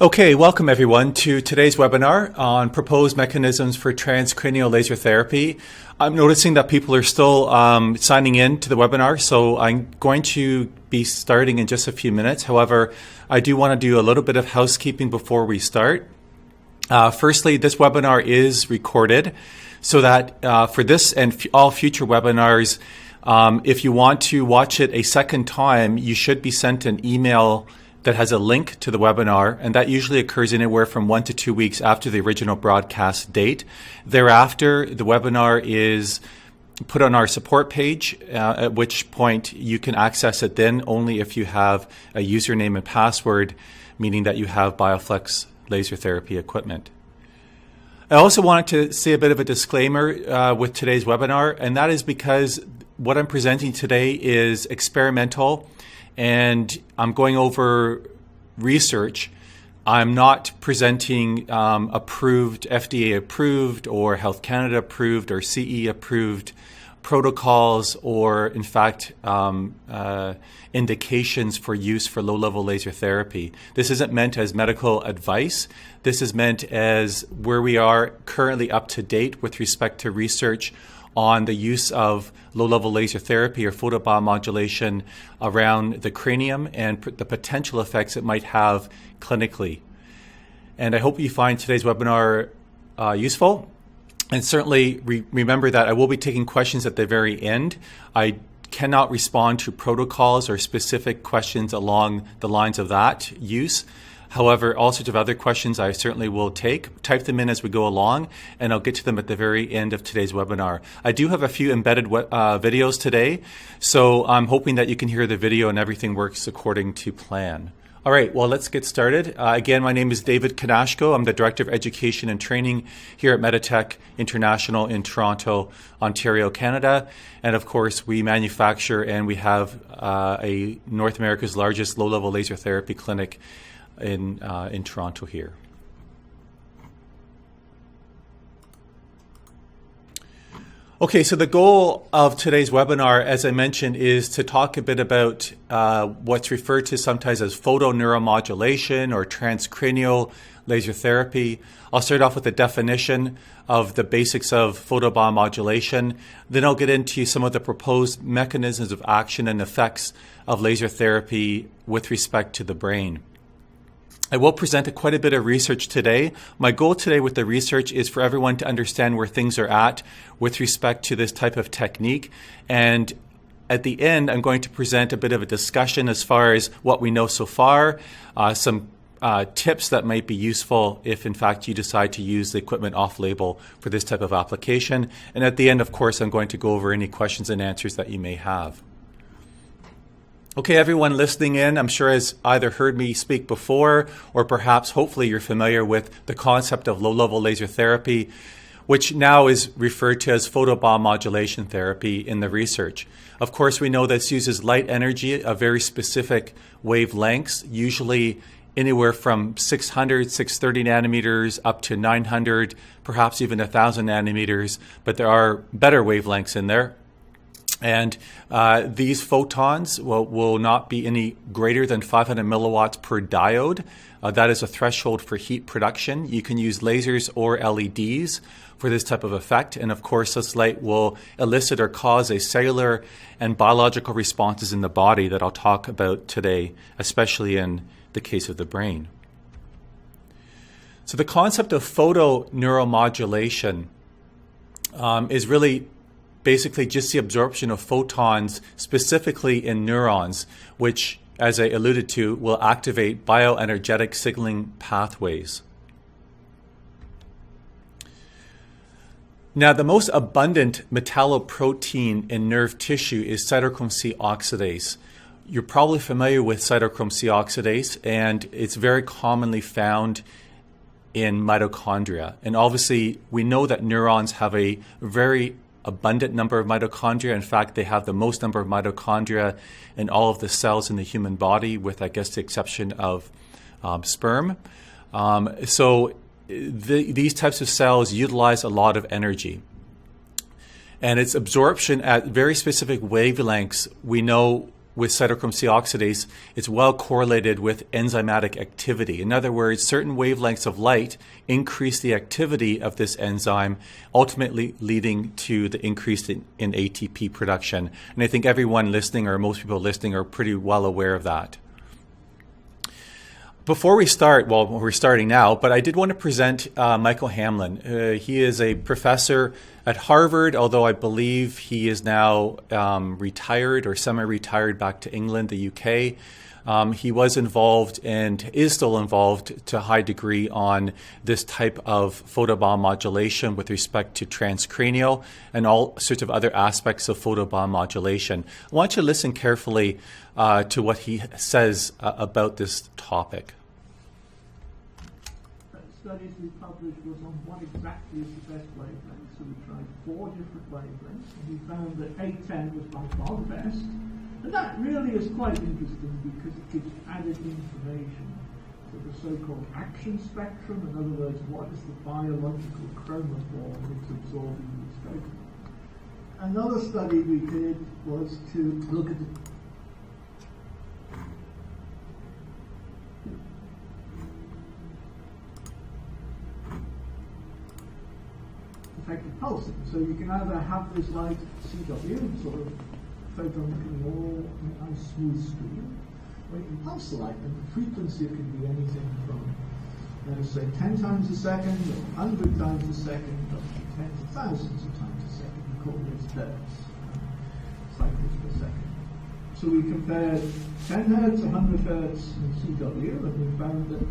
Okay, welcome everyone to today's webinar on proposed mechanisms for transcranial laser therapy. I'm noticing that people are still signing in to the webinar, so I'm going to be starting in just a few minutes. However, I do want to do a little bit of housekeeping before we start. Firstly, this webinar is recorded so that for this and all future webinars, if you want to watch it a second time, you should be sent an email that has a link to the webinar, and that usually occurs anywhere from 1 to 2 weeks after the original broadcast date. Thereafter, the webinar is put on our support page, at which point you can access it then only if you have a username and password, meaning that you have BioFlex laser therapy equipment. I also wanted to say a bit of a disclaimer with today's webinar, and that is because what I'm presenting today is experimental and I'm going over research. I'm not presenting approved, FDA approved or Health Canada approved or CE approved protocols or in fact indications for use for low-level laser therapy. This isn't meant as medical advice. This is meant as where we are currently up to date with respect to research on the use of low-level laser therapy or photobiomodulation around the cranium and the potential effects it might have clinically. And I hope you find today's webinar useful. And certainly remember that I will be taking questions at the very end. I cannot respond to protocols or specific questions along the lines of that use. However, all sorts of other questions I certainly will type them in as we go along, and I'll get to them at the very end of today's webinar. I do have a few embedded videos today, so I'm hoping that you can hear the video and everything works according to plan. All right, well, let's get started. Again, my name is David Kanashko. I'm the Director of Education and Training here at Meditech International in Toronto, Ontario, Canada. And of course, we manufacture and we have a North America's largest low-level laser therapy clinic in Toronto here. Okay, so the goal of today's webinar, as I mentioned, is to talk a bit about what's referred to sometimes as photoneuromodulation or transcranial laser therapy. I'll start off with a definition of the basics of photobiomodulation. Then I'll get into some of the proposed mechanisms of action and effects of laser therapy with respect to the brain. I will present quite a bit of research today. My goal today with the research is for everyone to understand where things are at with respect to this type of technique. And at the end, I'm going to present a bit of a discussion as far as what we know so far, some tips that might be useful if in fact you decide to use the equipment off-label for this type of application. And at the end, of course, I'm going to go over any questions and answers that you may have. Okay, everyone listening in, I'm sure has either heard me speak before or perhaps hopefully you're familiar with the concept of low-level laser therapy, which now is referred to as photobiomodulation therapy in the research. Of course, we know this uses light energy of very specific wavelengths, usually anywhere from 600, 630 nanometers up to 900, perhaps even 1,000 nanometers, but there are better wavelengths in there. And these photons will not be any greater than 500 milliwatts per diode. That is a threshold for heat production. You can use lasers or LEDs for this type of effect. And of course, this light will elicit or cause a cellular and biological responses in the body that I'll talk about today, especially in the case of the brain. So the concept of photoneuromodulation is really basically just the absorption of photons specifically in neurons, which, as I alluded to, will activate bioenergetic signaling pathways. Now, the most abundant metalloprotein in nerve tissue is cytochrome C oxidase. You're probably familiar with cytochrome C oxidase, and it's very commonly found in mitochondria. And obviously, we know that neurons have a very abundant number of mitochondria. In fact, they have the most number of mitochondria in all of the cells in the human body, with, I guess, the exception of sperm. So these types of cells utilize a lot of energy. And its absorption at very specific wavelengths, we know with cytochrome C oxidase, it's well correlated with enzymatic activity. In other words, certain wavelengths of light increase the activity of this enzyme, ultimately leading to the increase in ATP production. And I think everyone listening, or most people listening, are pretty well aware of that. Before we start, well, we're starting now, but I did want to present Michael Hamlin. He is a professor at Harvard, although I believe he is now retired or semi-retired back to England, the UK. He was involved and is still involved to a high degree on this type of photobiomodulation with respect to transcranial and all sorts of other aspects of photobiomodulation. I want you to listen carefully to what he says about this topic. Studies we published was on what exactly is the best wavelength. So we tried 4 different wavelengths, and we found that 810 was by far the best. And that really is quite interesting because it gives added information to the so-called action spectrum. In other words, what is the biological chromophore that's absorbing these photons. Another study we did was to look at the effective pulsing. So you can either have this light CW, sort of photon coming all in a nice smooth stream, or you can pulse the light, and the frequency can be anything from, let us say, 10 times a second, or 100 times a second, up to tens of thousands of times a second. We call these hertz, cycles per second. So we compared 10 hertz, 100 hertz, and CW, and we found that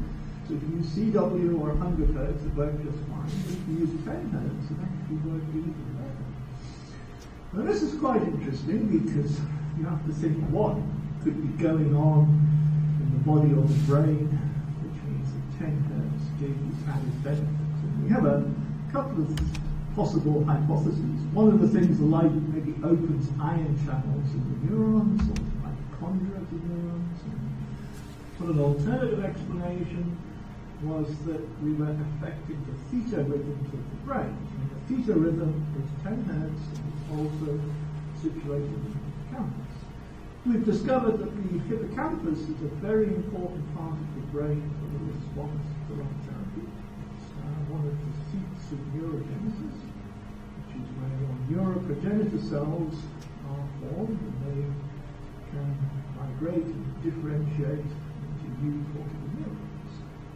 so if you use CW or 100 hertz, it worked just fine. But if you use 10 hertz, it actually worked even better. Now this is quite interesting because you have to think what could be going on in the body or the brain, which means that 10 hertz gave you added benefits. And we have a couple of possible hypotheses. One of the things, the light maybe opens ion channels in the neurons, or mitochondria of the neurons. But an alternative explanation was that we were affecting the theta rhythms of the brain. And the theta rhythm is 10 hertz and is also situated in the hippocampus. We've discovered that the hippocampus is a very important part of the brain for the response to drug therapy. It's one of the seats of neurogenesis, which is where your neuroprogenitor cells are formed, and they can migrate and differentiate into new cortical neurons.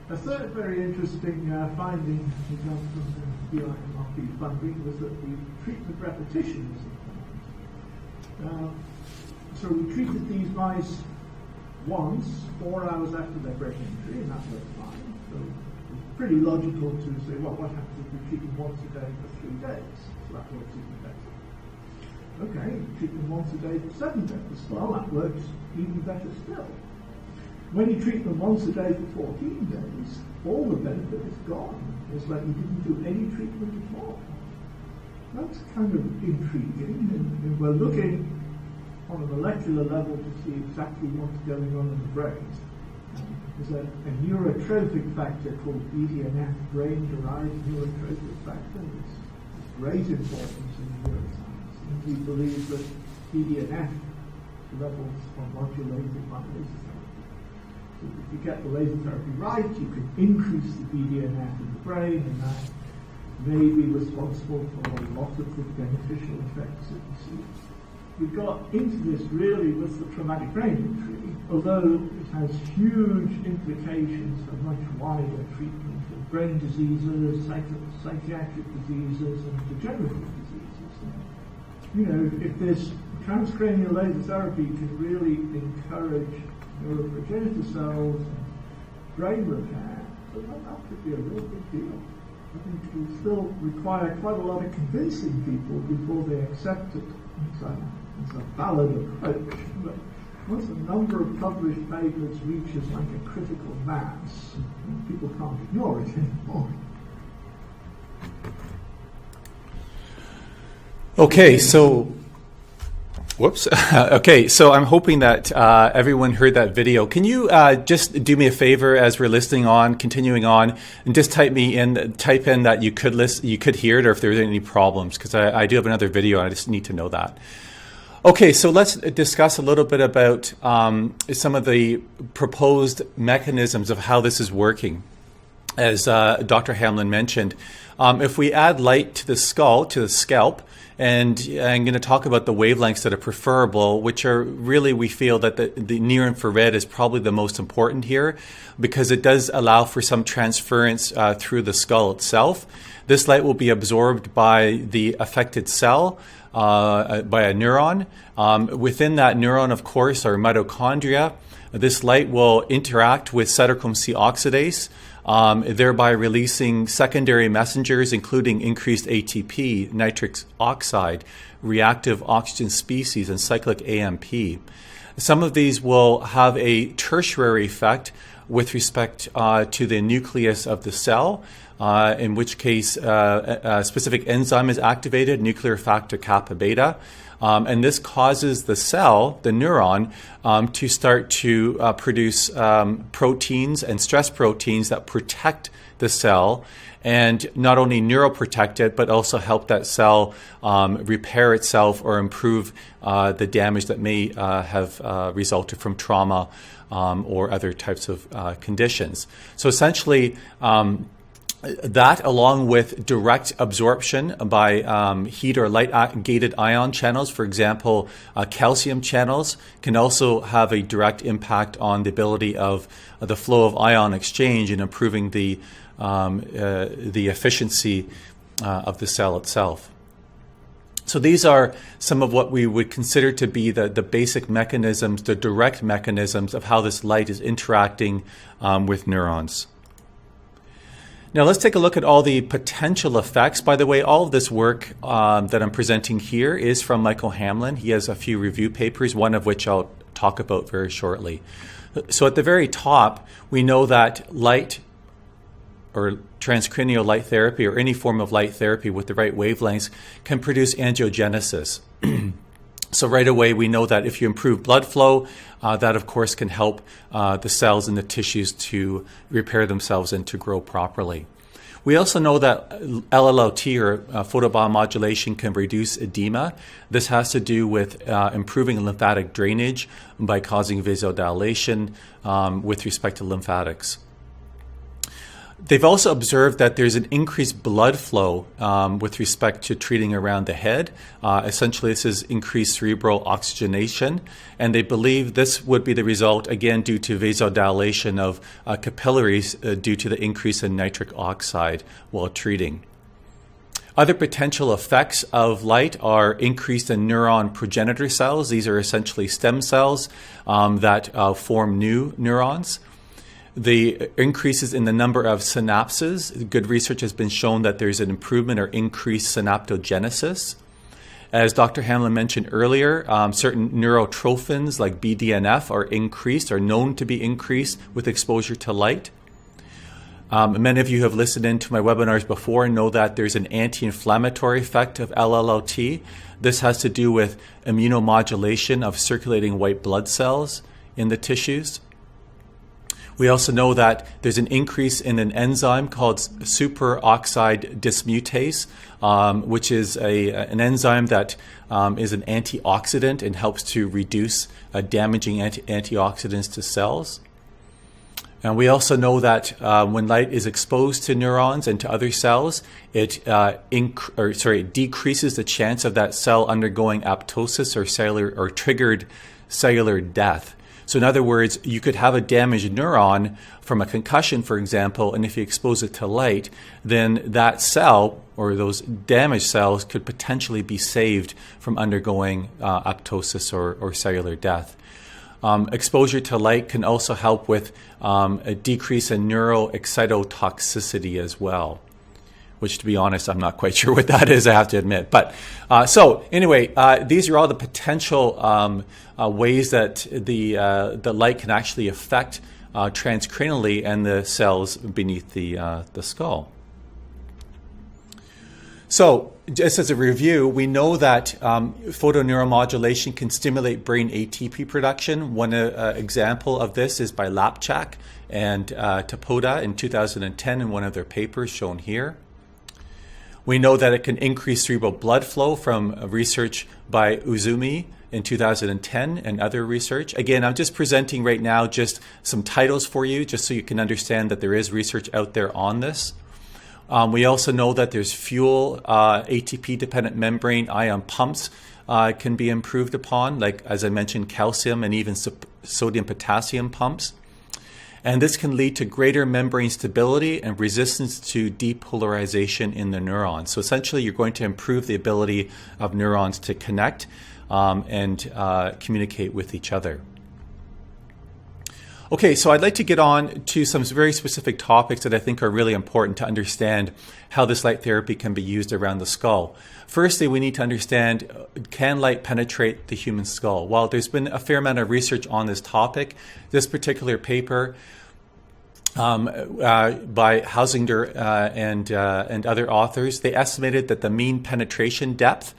A third very interesting finding we got from the BIMRP funding was that the treatment repetition was important. So we treated these mice once, 4 hours after their brain injury, and that worked fine. So it was pretty logical to say, well, what happens if we treat them once a day for 3 days? So that works even better. Okay, we treat them once a day for 7 days. Well, that works even better still. When you treat them once a day for 14 days, all the benefit is gone. It's like you didn't do any treatment at all. That's kind of intriguing, and we're looking on a molecular level to see exactly what's going on in the brain. There's a neurotrophic factor called BDNF, brain-derived neurotrophic factor. It's great importance in neuroscience, and we believe that BDNF levels are modulated by laser therapy. If you get the laser therapy right, you can increase the BDNF in the brain, and that may be responsible for a lot of the beneficial effects that you see. We got into this really with the traumatic brain injury, although it has huge implications for much wider treatment of brain diseases, psychiatric diseases, and degenerative diseases. You know, if this transcranial laser therapy can really encourage neuroprogenitor cells and brain repair, so that could be a real big deal. I think it will still require quite a lot of convincing people before they accept it. It's a valid approach, but once a number of published papers reaches like a critical mass, people can't ignore it anymore. Okay, so whoops. Okay, so I'm hoping that everyone heard that video. Can you just do me a favor as we're listening on, continuing on, and just type in that you could hear it, or if there's any problems, because I do have another video and I just need to know that. Okay, so let's discuss a little bit about some of the proposed mechanisms of how this is working. As Dr. Hamlin mentioned, if we add light to the skull, to the scalp, and I'm going to talk about the wavelengths that are preferable, which are really, we feel that the near infrared is probably the most important here because it does allow for some transference through the skull itself. This light will be absorbed by the affected cell, by a neuron. Within that neuron, of course, are mitochondria. This light will interact with cytochrome C oxidase, thereby releasing secondary messengers, including increased ATP, nitric oxide, reactive oxygen species, and cyclic AMP. Some of these will have a tertiary effect with respect to the nucleus of the cell, in which case a specific enzyme is activated, nuclear factor kappa beta. And this causes the cell, the neuron, to start to produce proteins and stress proteins that protect the cell and not only neuroprotect it, but also help that cell repair itself or improve the damage that may have resulted from trauma or other types of conditions. So essentially, that, along with direct absorption by heat or light-gated ion channels, for example, calcium channels, can also have a direct impact on the ability of the flow of ion exchange and improving the efficiency of the cell itself. So these are some of what we would consider to be the basic mechanisms, the direct mechanisms of how this light is interacting with neurons. Now let's take a look at all the potential effects. By the way, all of this work that I'm presenting here is from Michael Hamlin. He has a few review papers, one of which I'll talk about very shortly. So at the very top, we know that light or transcranial light therapy or any form of light therapy with the right wavelengths can produce angiogenesis. So right away, we know that if you improve blood flow, that of course can help the cells in the tissues to repair themselves and to grow properly. We also know that LLOT or photobiomodulation can reduce edema. This has to do with improving lymphatic drainage by causing vasodilation with respect to lymphatics. They've also observed that there's an increased blood flow with respect to treating around the head. Essentially, this is increased cerebral oxygenation, and they believe this would be the result, again, due to vasodilation of capillaries due to the increase in nitric oxide while treating. Other potential effects of light are increased in neuron progenitor cells. These are essentially stem cells that form new neurons. The increases in the number of synapses. Good research has been shown that there's an improvement or increased synaptogenesis. As Dr. Hamlin mentioned earlier, certain neurotrophins like BDNF are increased, or known to be increased with exposure to light. Many of you have listened into my webinars before and know that there's an anti-inflammatory effect of LLOT. This has to do with immunomodulation of circulating white blood cells in the tissues. We also know that there's an increase in an enzyme called superoxide dismutase, which is an enzyme that is an antioxidant and helps to reduce damaging antioxidants to cells. And we also know that when light is exposed to neurons and to other cells, it decreases the chance of that cell undergoing apoptosis or triggered cellular death. So in other words, you could have a damaged neuron from a concussion, for example, and if you expose it to light, then that cell or those damaged cells could potentially be saved from undergoing apoptosis or cellular death. Exposure to light can also help with a decrease in neuroexcitotoxicity as well, which, to be honest, I'm not quite sure what that is, I have to admit. But so anyway, these are all the potential ways that the light can actually affect transcranially and the cells beneath the skull. So just as a review, we know that photoneuromodulation can stimulate brain ATP production. One example of this is by Lapchak and Topoda in 2010 in one of their papers shown here. We know that it can increase cerebral blood flow from research by Uzumi in 2010 and other research. Again, I'm just presenting right now just some titles for you, just so you can understand that there is research out there on this. We also know that there's fuel, ATP-dependent membrane ion pumps can be improved upon, like as I mentioned, calcium and even sodium-potassium pumps. And this can lead to greater membrane stability and resistance to depolarization in the neuron. So essentially, you're going to improve the ability of neurons to connect and communicate with each other. Okay, so I'd like to get on to some very specific topics that I think are really important to understand how this light therapy can be used around the skull. Firstly, we need to understand, can light penetrate the human skull? Well, there's been a fair amount of research on this topic. This particular paper by Hausinger and other authors, they estimated that the mean penetration depth,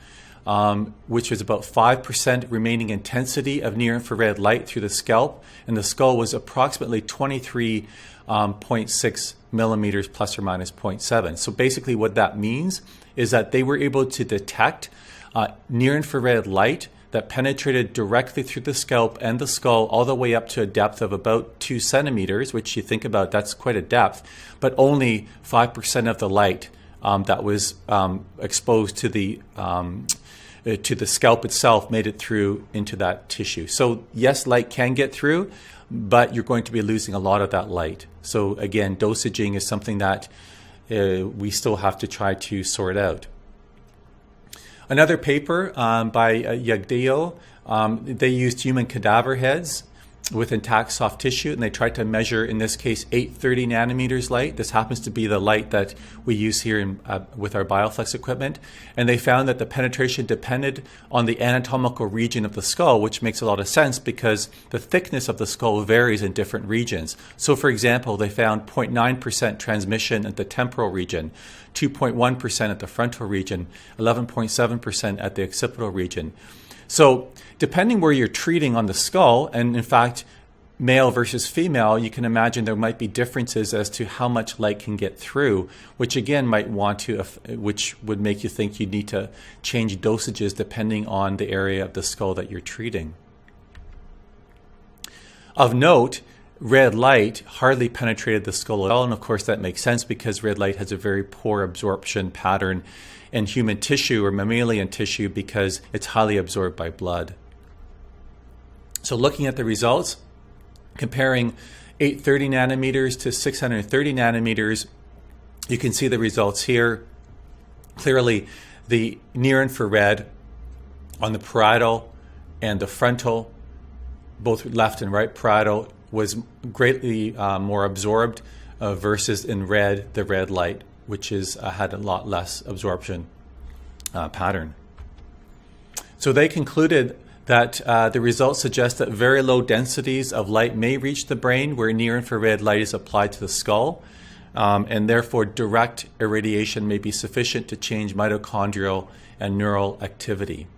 which was about 5% remaining intensity of near-infrared light through the scalp, and the skull was approximately 23.6 millimeters plus or minus 0.7. So basically what that means is that they were able to detect near-infrared light that penetrated directly through the scalp and the skull all the way up to a depth of about 2 centimeters, which you think about, that's quite a depth, but only 5% of the light that was exposed to the scalp itself made it through into that tissue. So yes, light can get through, but you're going to be losing a lot of that light. So again, dosaging is something that we still have to try to sort out. Another paper by Yagdeo, they used human cadaver heads with intact soft tissue, and they tried to measure, in this case, 830 nanometers light. This happens to be the light that we use here with our BioFlex equipment. And they found that the penetration depended on the anatomical region of the skull, which makes a lot of sense because the thickness of the skull varies in different regions. So, for example, they found 0.9% transmission at the temporal region, 2.1% at the frontal region, 11.7% at the occipital region. So depending where you're treating on the skull, and in fact, male versus female, you can imagine there might be differences as to how much light can get through, which again which would make you think you need to change dosages depending on the area of the skull that you're treating. Of note, red light hardly penetrated the skull at all, and of course that makes sense because red light has a very poor absorption pattern in human tissue or mammalian tissue because it's highly absorbed by blood. So looking at the results, comparing 830 nanometers to 630 nanometers, you can see the results here. Clearly, the near-infrared on the parietal and the frontal, both left and right parietal, was greatly more absorbed versus in red, the red light, which had a lot less absorption pattern. So they concluded that the results suggest that very low densities of light may reach the brain where near-infrared light is applied to the skull, and therefore direct irradiation may be sufficient to change mitochondrial and neural activity.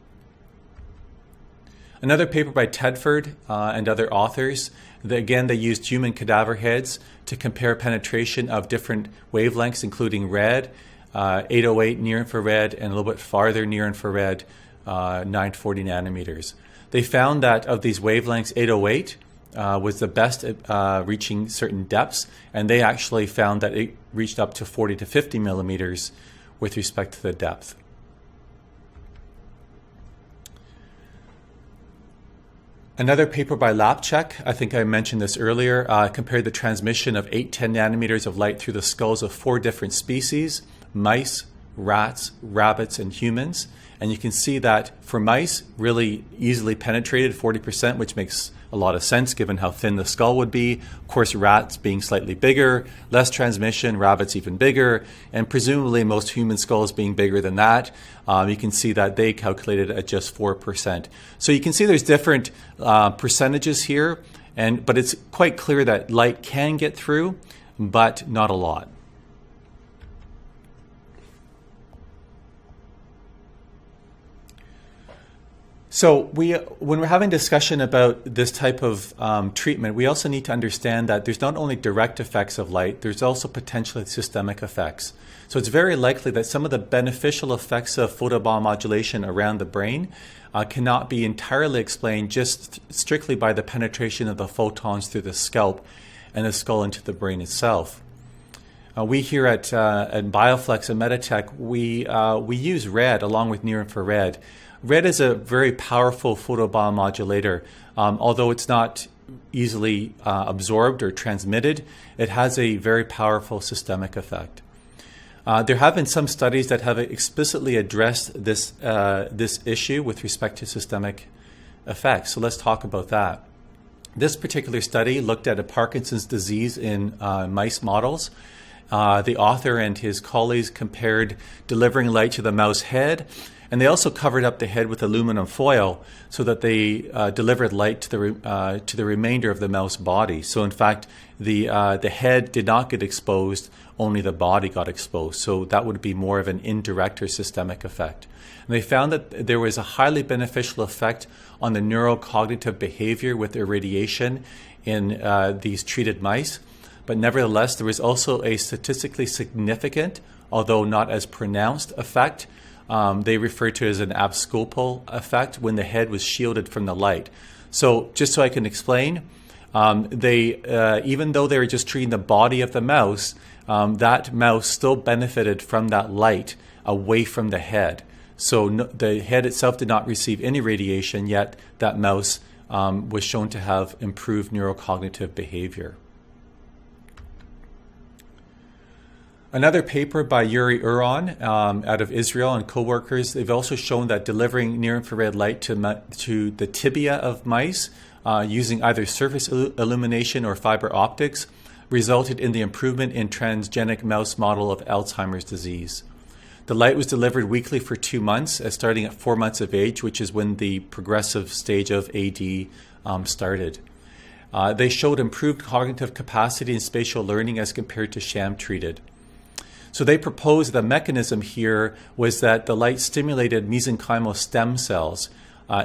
Another paper by Tedford and other authors, again, they used human cadaver heads to compare penetration of different wavelengths, including red, 808 near-infrared, and a little bit farther near-infrared, 940 nanometers. They found that of these wavelengths, 808 was the best at reaching certain depths, and they actually found that it reached up to 40 to 50 millimeters with respect to the depth. Another paper by Lapchek, I think I mentioned this earlier, compared the transmission of 8-10 nanometers of light through the skulls of 4 different species: mice, rats, rabbits, and humans. And you can see that for mice, really easily penetrated, 40%, which makes a lot of sense given how thin the skull would be. Of course, rats being slightly bigger, less transmission, rabbits even bigger, and presumably most human skulls being bigger than that. You can see that they calculated at just 4%. So you can see there's different percentages here, but it's quite clear that light can get through, but not a lot. So when we're having discussion about this type of treatment, we also need to understand that there's not only direct effects of light, there's also potentially systemic effects. So it's very likely that some of the beneficial effects of photobiomodulation around the brain cannot be entirely explained just strictly by the penetration of the photons through the scalp and the skull into the brain itself. We here at BioFlex and Meditech, we use red along with near-infrared. Red is a very powerful photobiomodulator. Although it's not easily absorbed or transmitted, it has a very powerful systemic effect. There have been some studies that have explicitly addressed this issue with respect to systemic effects. So let's talk about that. This particular study looked at a Parkinson's disease in mice models. The author and his colleagues compared delivering light to the mouse head, and they also covered up the head with aluminum foil so that they delivered light to the remainder of the mouse body. So in fact, the head did not get exposed, only the body got exposed. So that would be more of an indirect or systemic effect. And they found that there was a highly beneficial effect on the neurocognitive behavior with irradiation in these treated mice. But nevertheless, there was also a statistically significant, although not as pronounced, effect. They refer to it as an abscopal effect when the head was shielded from the light. So just so I can explain, even though they were just treating the body of the mouse, that mouse still benefited from that light away from the head. So the head itself did not receive any radiation, yet that mouse was shown to have improved neurocognitive behavior. Another paper by Yuri Uron out of Israel and co-workers, they've also shown that delivering near-infrared light to the tibia of mice using either surface illumination or fiber optics resulted in the improvement in transgenic mouse model of Alzheimer's disease. The light was delivered weekly for 2 months, starting at 4 months of age, which is when the progressive stage of AD started. They showed improved cognitive capacity and spatial learning as compared to sham-treated. So they proposed the mechanism here was that the light stimulated mesenchymal stem cells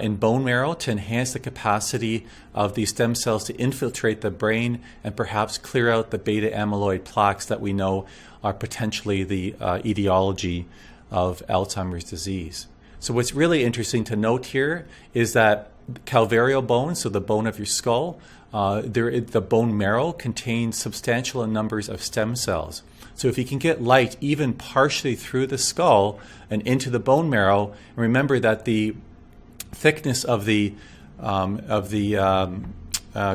in bone marrow to enhance the capacity of these stem cells to infiltrate the brain and perhaps clear out the beta amyloid plaques that we know are potentially the etiology of Alzheimer's disease. So what's really interesting to note here is that calvario bone, so the bone of your skull, the bone marrow contains substantial numbers of stem cells. So if you can get light even partially through the skull and into the bone marrow, and remember that the thickness of the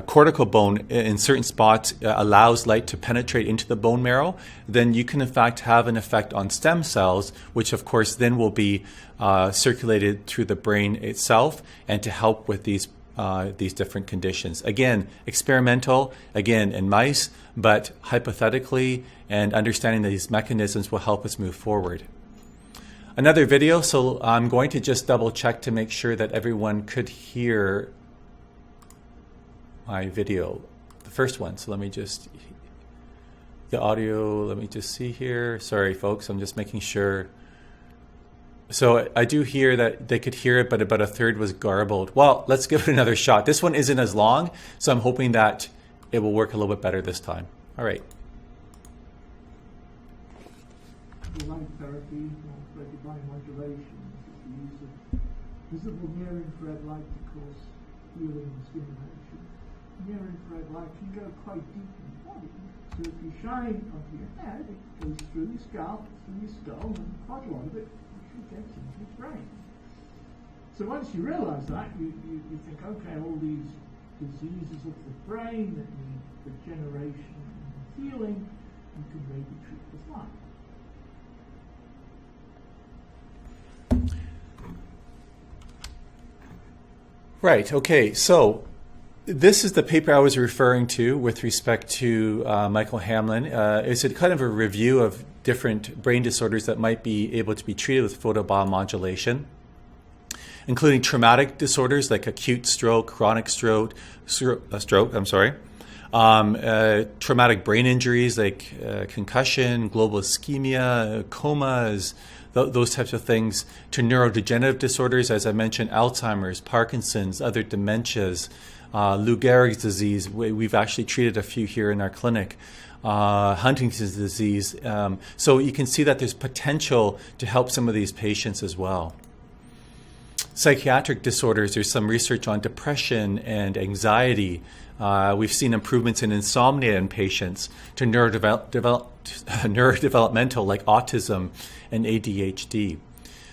cortical bone in certain spots allows light to penetrate into the bone marrow, then you can in fact have an effect on stem cells, which of course then will be circulated through the brain itself and to help with these different conditions. Again, experimental, again in mice, but hypothetically and understanding these mechanisms will help us move forward. Another video, so I'm going to just double check to make sure that everyone could hear my video, the first one. So let me just, the audio, let me just see here. Sorry folks, I'm just making sure. So I do hear that they could hear it, but about a third was garbled. Well, let's give it another shot. This one isn't as long, so I'm hoping that it will work a little bit better this time. All right. Light therapy or biomodulation is the use of visible near-infrared light to cause healing and stimulation. Near-infrared light can go quite deep in the body. So if you shine onto your head, it goes through your scalp, through your skull, and quite a lot of it actually gets into your brain. So once you realize that, you think, okay, all these diseases of the brain that need regeneration and healing, you can maybe treat with light. Right, okay, so this is the paper I was referring to with respect to Michael Hamlin. It's a kind of a review of different brain disorders that might be able to be treated with photobiomodulation, including traumatic disorders like acute stroke, chronic stroke, Traumatic brain injuries like concussion, global ischemia, comas, those types of things, to neurodegenerative disorders, as I mentioned, Alzheimer's, Parkinson's, other dementias, Lou Gehrig's disease. We've actually treated a few here in our clinic. Huntington's disease. So you can see that there's potential to help some of these patients as well. Psychiatric disorders, there's some research on depression and anxiety. We've seen improvements in insomnia in patients, to neurodevelopmental like autism and ADHD.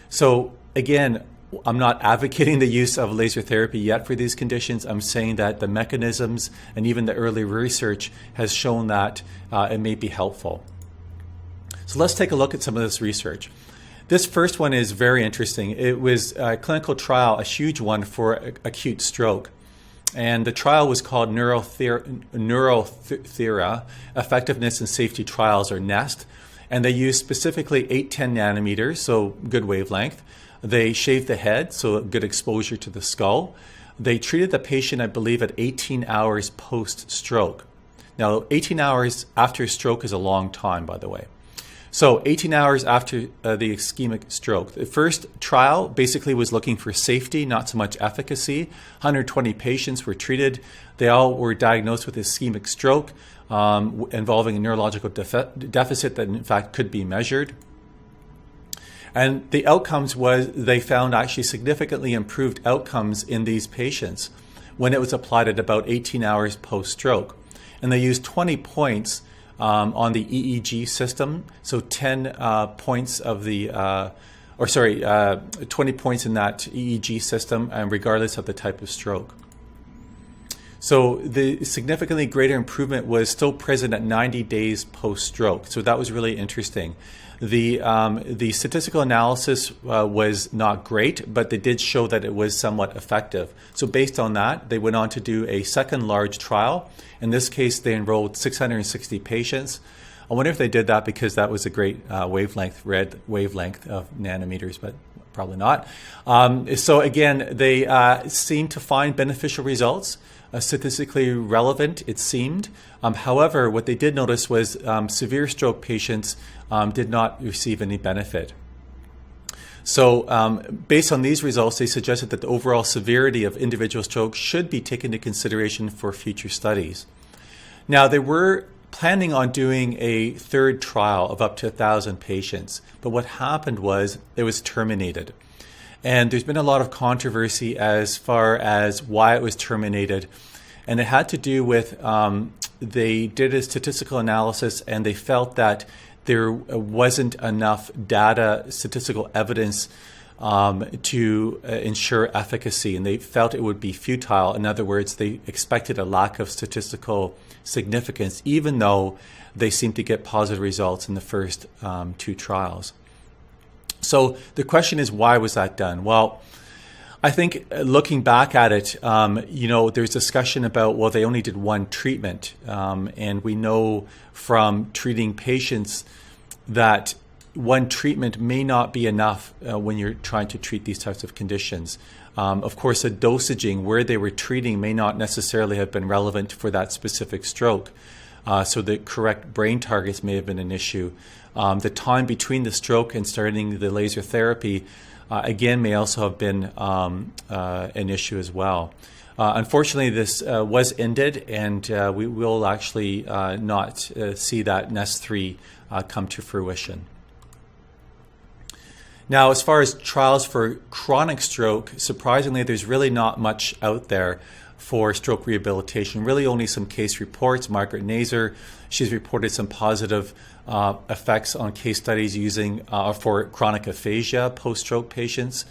So again, I'm not advocating the use of laser therapy yet for these conditions. I'm saying that the mechanisms and even the early research has shown that it may be helpful. So let's take a look at some of this research. This first one is very interesting. It was a clinical trial, a huge one for acute stroke. And the trial was called Neurothera Effectiveness and Safety Trials, or NEST. And they used specifically 810 nanometers, so good wavelength. They shaved the head, so good exposure to the skull. They treated the patient, I believe, at 18 hours post-stroke. Now, 18 hours after stroke is a long time, by the way. So 18 hours after the ischemic stroke. The first trial basically was looking for safety, not so much efficacy. 120 patients were treated. They all were diagnosed with ischemic stroke involving a neurological deficit that in fact could be measured. And the outcomes was they found actually significantly improved outcomes in these patients when it was applied at about 18 hours post-stroke. And they used 20 points on the EEG system, so 10 points of the, 20 points in that EEG system, regardless of the type of stroke. So the significantly greater improvement was still present at 90 days post-stroke. So that was really interesting. The statistical analysis was not great, but they did show that it was somewhat effective. So based on that, they went on to do a second large trial. In this case, they enrolled 660 patients. I wonder if they did that because that was a great red wavelength of nanometers, but probably not. So again, they seemed to find beneficial results. Statistically relevant, it seemed. However, what they did notice was severe stroke patients did not receive any benefit. So based on these results, they suggested that the overall severity of individual stroke should be taken into consideration for future studies. Now, they were planning on doing a third trial of up to 1,000 patients, but what happened was it was terminated. And there's been a lot of controversy as far as why it was terminated. And it had to do with they did a statistical analysis and they felt that there wasn't enough data, statistical evidence to ensure efficacy. And they felt it would be futile. In other words, they expected a lack of statistical significance, even though they seemed to get positive results in the first two trials. So the question is, why was that done? Well, I think looking back at it, there's discussion about, well, they only did one treatment. And we know from treating patients that one treatment may not be enough when you're trying to treat these types of conditions. Of course, the dosaging where they were treating may not necessarily have been relevant for that specific stroke. So the correct brain targets may have been an issue. The time between the stroke and starting the laser therapy, again, may also have been an issue as well. Unfortunately, this was ended, and we will actually not see that NEST-3 come to fruition. Now, as far as trials for chronic stroke, surprisingly, there's really not much out there for stroke rehabilitation. Really only some case reports. Margaret Nazer, she's reported some positive effects on case studies using for chronic aphasia post-stroke patients.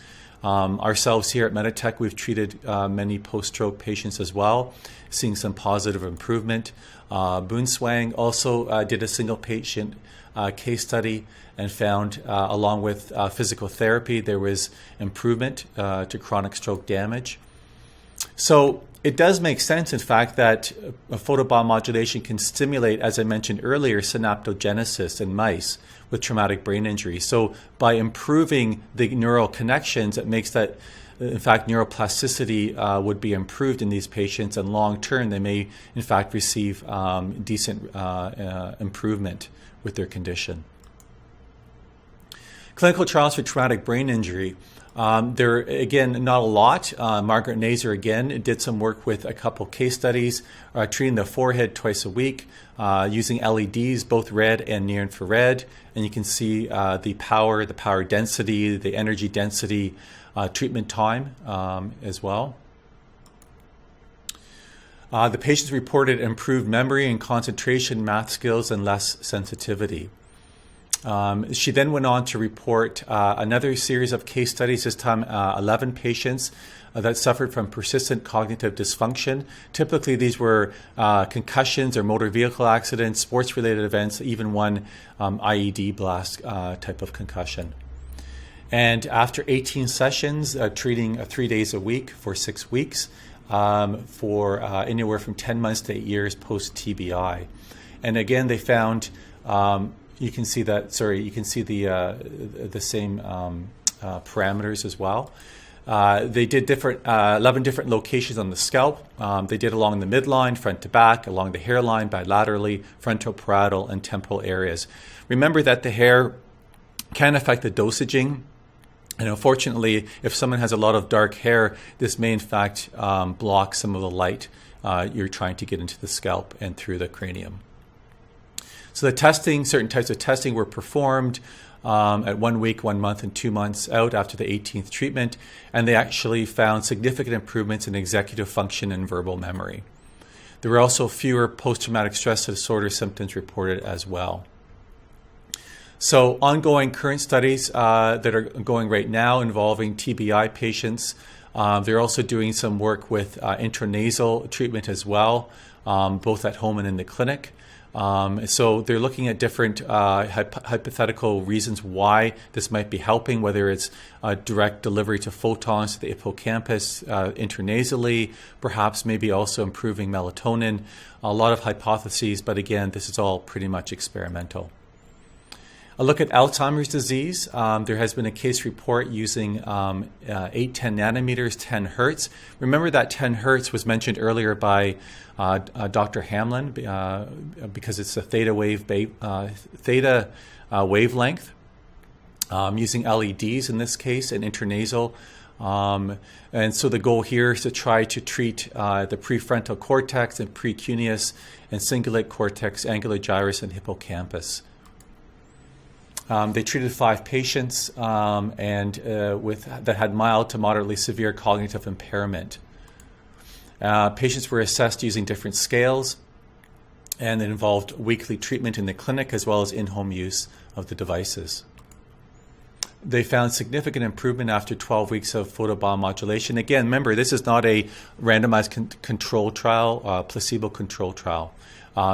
Ourselves here at Meditech, we've treated many post-stroke patients as well, seeing some positive improvement. Boonswang also did a single patient case study and found, along with physical therapy, there was improvement to chronic stroke damage. So it does make sense, in fact, that photobiomodulation can stimulate, as I mentioned earlier, synaptogenesis in mice with traumatic brain injury. So by improving the neural connections, it makes that in fact, neuroplasticity would be improved in these patients, and long term, they may, in fact, receive decent improvement with their condition. Clinical trials for traumatic brain injury. There, again, not a lot. Margaret Nazer, again, did some work with a couple case studies, treating the forehead twice a week, using LEDs, both red and near infrared. And you can see the power density, the energy density, treatment time as well. The patients reported improved memory and concentration, math skills, and less sensitivity. She then went on to report another series of case studies, this time 11 patients that suffered from persistent cognitive dysfunction. Typically, these were concussions or motor vehicle accidents, sports-related events, even one IED blast type of concussion. And after 18 sessions, treating 3 days a week for 6 weeks, for anywhere from 10 months to 8 years post-TBI. And again, they found... you can see that. You can see the same parameters as well. They did 11 different locations on the scalp. They did along the midline, front to back, along the hairline, bilaterally, frontoparietal, and temporal areas. Remember that the hair can affect the dosaging. And unfortunately, if someone has a lot of dark hair, this may in fact block some of the light you're trying to get into the scalp and through the cranium. So the testing, certain types of testing were performed at 1 week, 1 month, and 2 months out after the 18th treatment, and they actually found significant improvements in executive function and verbal memory. There were also fewer post-traumatic stress disorder symptoms reported as well. So ongoing current studies that are going right now involving TBI patients. They're also doing some work with intranasal treatment as well, both at home and in the clinic. So they're looking at different hypothetical reasons why this might be helping, whether it's direct delivery to photons to the hippocampus intranasally, perhaps maybe also improving melatonin. A lot of hypotheses, but again, this is all pretty much experimental. A look at Alzheimer's disease. There has been a case report using 810 nanometers, 10 hertz. Remember that 10 hertz was mentioned earlier by Dr. Hamlin because it's a theta wavelength, using LEDs in this case and intranasal. And so the goal here is to try to treat the prefrontal cortex and precuneus and cingulate cortex, angular gyrus, and hippocampus. They treated 5 patients that had mild to moderately severe cognitive impairment. Patients were assessed using different scales, and it involved weekly treatment in the clinic as well as in-home use of the devices. They found significant improvement after 12 weeks of photobiomodulation. Again, remember, this is not a randomized control trial, placebo-controlled trial.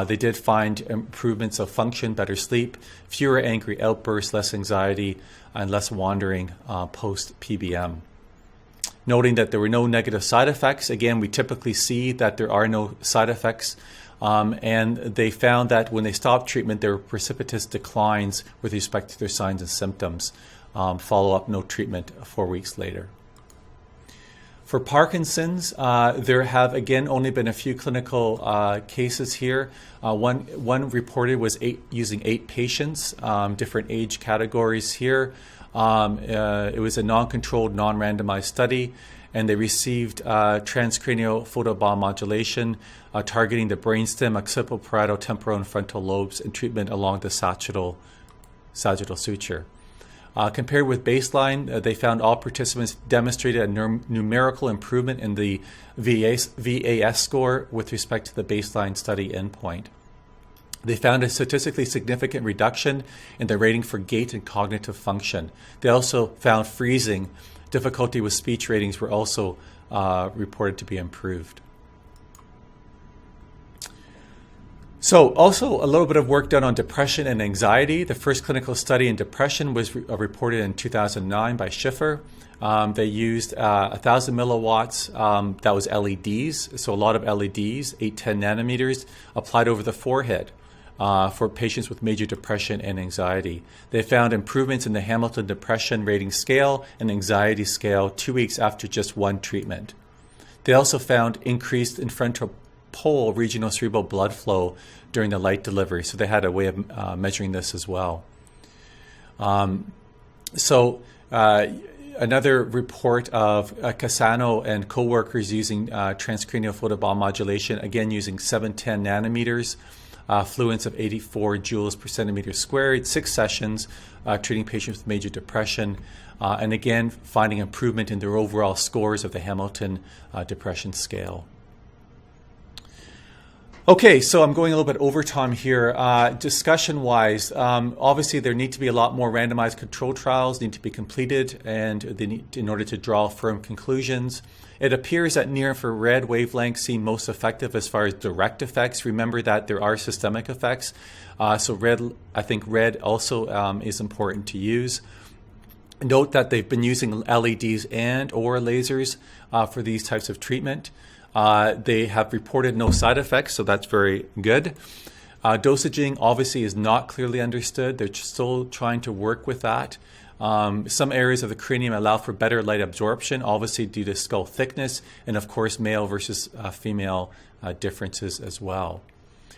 They did find improvements of function, better sleep, fewer angry outbursts, less anxiety, and less wandering post-PBM. Noting that there were no negative side effects. Again, we typically see that there are no side effects. And they found that when they stopped treatment, there were precipitous declines with respect to their signs and symptoms. Follow-up, no treatment 4 weeks later. For Parkinson's, there have, again, only been a few clinical cases here. One reported was using 8 patients, different age categories here. It was a non-controlled, non-randomized study, and they received transcranial photobiomodulation targeting the brainstem, occipital, parietal, temporal, and frontal lobes, and treatment along the sagittal suture. Compared with baseline, they found all participants demonstrated a numerical improvement in the VAS score with respect to the baseline study endpoint. They found a statistically significant reduction in the rating for gait and cognitive function. They also found freezing. Difficulty with speech ratings were also reported to be improved. So also a little bit of work done on depression and anxiety. The first clinical study in depression was reported in 2009 by Schiffer. They used 1,000 milliwatts, that was LEDs, so a lot of LEDs, 810 nanometers, applied over the forehead. for patients with major depression and anxiety. They found improvements in the Hamilton Depression Rating Scale and Anxiety Scale 2 weeks after just one treatment. They also found increased infrontal pole regional cerebral blood flow during the light delivery, so they had a way of measuring this as well. Another report of Cassano and co-workers using transcranial photobiomodulation, again using 710 nanometers, fluence of 84 joules per centimeter squared, 6 sessions, treating patients with major depression, and again finding improvement in their overall scores of the Hamilton Depression Scale. Okay, so I'm going a little bit over time here. Discussion-wise, obviously there need to be a lot more randomized control trials need to be completed, and they need, in order to draw firm conclusions. It appears that near-infrared wavelengths seem most effective as far as direct effects. Remember that there are systemic effects, so I think red also is important to use. Note that they've been using LEDs and or lasers for these types of treatment. They have reported no side effects, so that's very good. Dosaging obviously is not clearly understood. They're still trying to work with that. Some areas of the cranium allow for better light absorption, obviously due to skull thickness, and of course male versus female differences as well.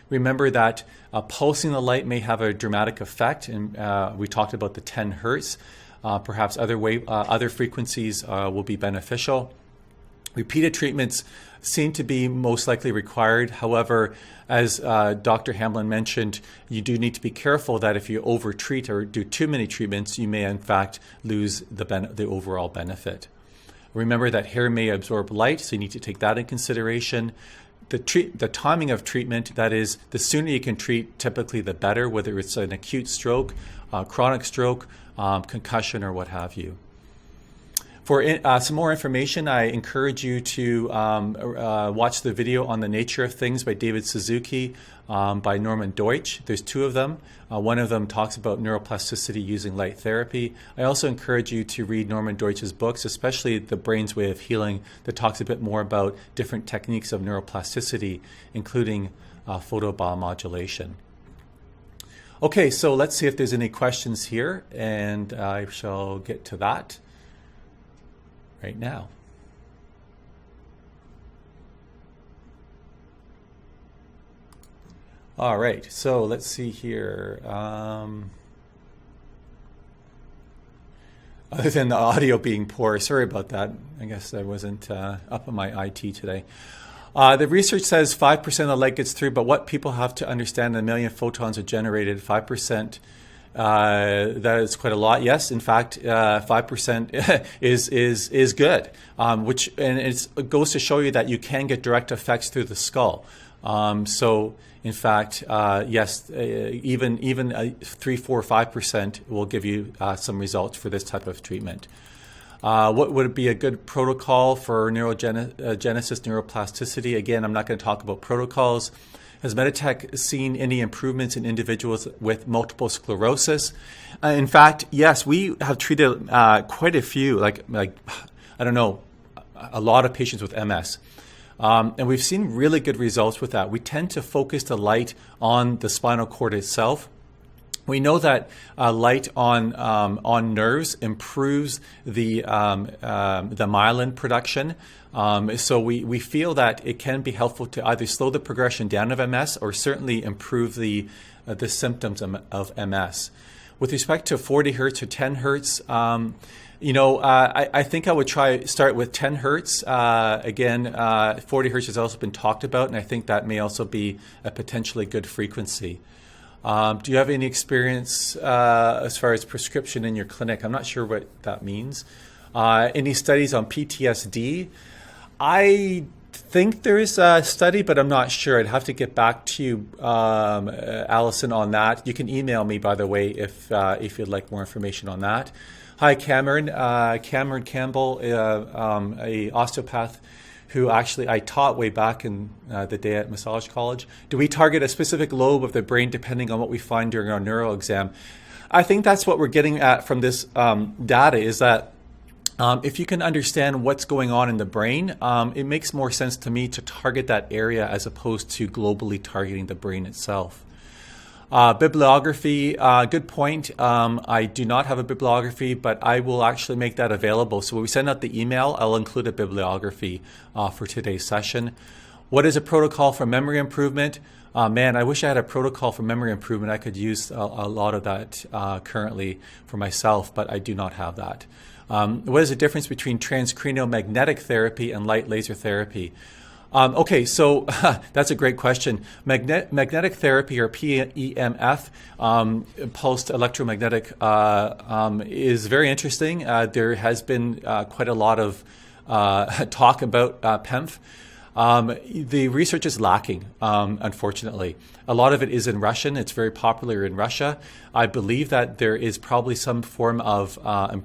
Remember that pulsing the light may have a dramatic effect, and we talked about the 10 hertz. Perhaps other frequencies will be beneficial. Repeated treatments seem to be most likely required. However, as Dr. Hamblin mentioned, you do need to be careful that if you overtreat or do too many treatments, you may in fact lose the overall benefit. Remember that hair may absorb light, so you need to take that in consideration. The timing of treatment, that is, the sooner you can treat, typically the better, whether it's an acute stroke, chronic stroke, concussion, or what have you. For some more information, I encourage you to watch the video on the nature of things by David Suzuki, by Norman Deutsch. There's 2 of them. One of them talks about neuroplasticity using light therapy. I also encourage you to read Norman Deutsch's books, especially The Brain's Way of Healing, that talks a bit more about different techniques of neuroplasticity, including photobiomodulation. Okay, so let's see if there's any questions here, and I shall get to that right now. All right, so let's see here. Other than the audio being poor, sorry about that. I guess I wasn't up on my IT today. The research says 5% of the light gets through, but what people have to understand, 1 million photons are generated, 5%. That is quite a lot. Yes, in fact, 5% is good, it goes to show you that you can get direct effects through the skull. So, in fact, yes, even 3, 4, 5% will give you some results for this type of treatment. What would be a good protocol for neurogenesis, neuroplasticity? Again, I'm not going to talk about protocols. Has Meditech seen any improvements in individuals with multiple sclerosis? In fact, yes, we have treated quite a few, like I don't know, a lot of patients with MS. And we've seen really good results with that. We tend to focus the light on the spinal cord itself. We know that light on nerves improves the myelin production. So we feel that it can be helpful to either slow the progression down of MS or certainly improve the symptoms of MS. With respect to 40 hertz or 10 hertz, I think I would start with 10 hertz. Again, 40 hertz has also been talked about, and I think that may also be a potentially good frequency. Do you have any experience as far as prescription in your clinic? I'm not sure what that means. Any studies on PTSD? I think there is a study, but I'm not sure. I'd have to get back to you, Allison, on that. You can email me, by the way, if you'd like more information on that. Hi, Cameron. Cameron Campbell, a osteopath who actually I taught way back in the day at Massage College. Do we target a specific lobe of the brain depending on what we find during our neuro exam? I think that's what we're getting at from this data, is that if you can understand what's going on in the brain, it makes more sense to me to target that area as opposed to globally targeting the brain itself. Bibliography, good point. I do not have a bibliography, but I will actually make that available. So when we send out the email, I'll include a bibliography for today's session. What is a protocol for memory improvement? Man, I wish I had a protocol for memory improvement. I could use a lot of that currently for myself, but I do not have that. What is the difference between transcranial magnetic therapy and light laser therapy? Okay, so that's a great question. Magnetic therapy, or PEMF, pulsed electromagnetic, is very interesting. There has been quite a lot of talk about PEMF. The research is lacking, unfortunately. A lot of it is in Russian. It's very popular in Russia. I believe that there is probably some form of, a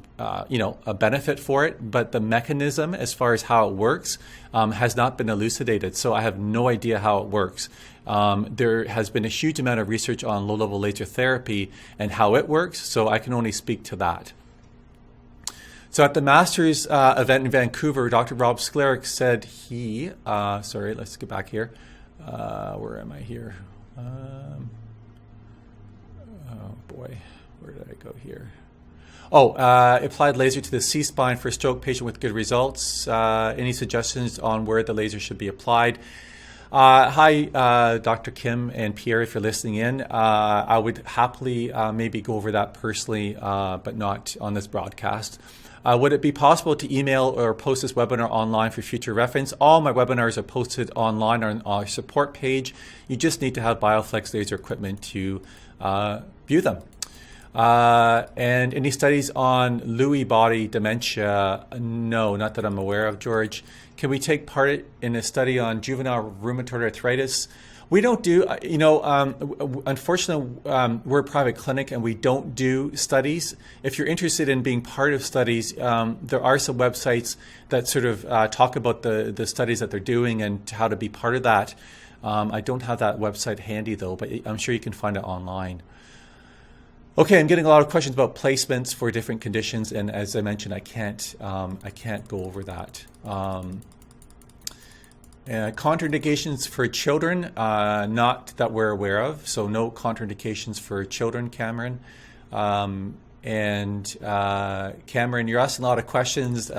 benefit for it, but the mechanism, as far as how it works, has not been elucidated. So I have no idea how it works. There has been a huge amount of research on low-level laser therapy and how it works, so I can only speak to that. So at the Masters event in Vancouver, Dr. Rob Sklarek said sorry, let's get back here. Where am I here? Oh boy, where did I go here? Applied laser to the C-spine for a stroke patient with good results. Any suggestions on where the laser should be applied? Hi, Dr. Kim and Pierre, if you're listening in. I would happily maybe go over that personally, but not on this broadcast. Would it be possible to email or post this webinar online for future reference? All my webinars are posted online on our support page. You just need to have BioFlex laser equipment to view them. And any studies on Lewy body dementia? No, not that I'm aware of, George. Can we take part in a study on juvenile rheumatoid arthritis? We don't do, unfortunately, we're a private clinic and we don't do studies. If you're interested in being part of studies, there are some websites that sort of talk about the studies that they're doing and how to be part of that. I don't have that website handy though, but I'm sure you can find it online. Okay, I'm getting a lot of questions about placements for different conditions, and as I mentioned, I can't go over that. Contraindications for children, not that we're aware of, so no contraindications for children, Cameron. Cameron, you're asking a lot of questions.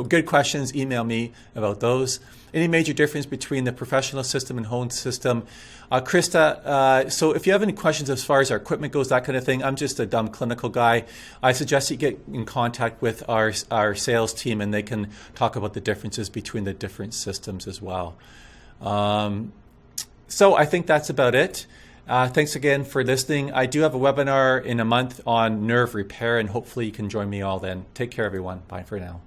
Good questions. Email me about those. Any major difference between the professional system and home system? Krista, so if you have any questions as far as our equipment goes, that kind of thing, I'm just a dumb clinical guy. I suggest you get in contact with our sales team and they can talk about the differences between the different systems as well. So I think that's about it. Thanks again for listening. I do have a webinar in a month on nerve repair, and hopefully you can join me all then. Take care, everyone. Bye for now.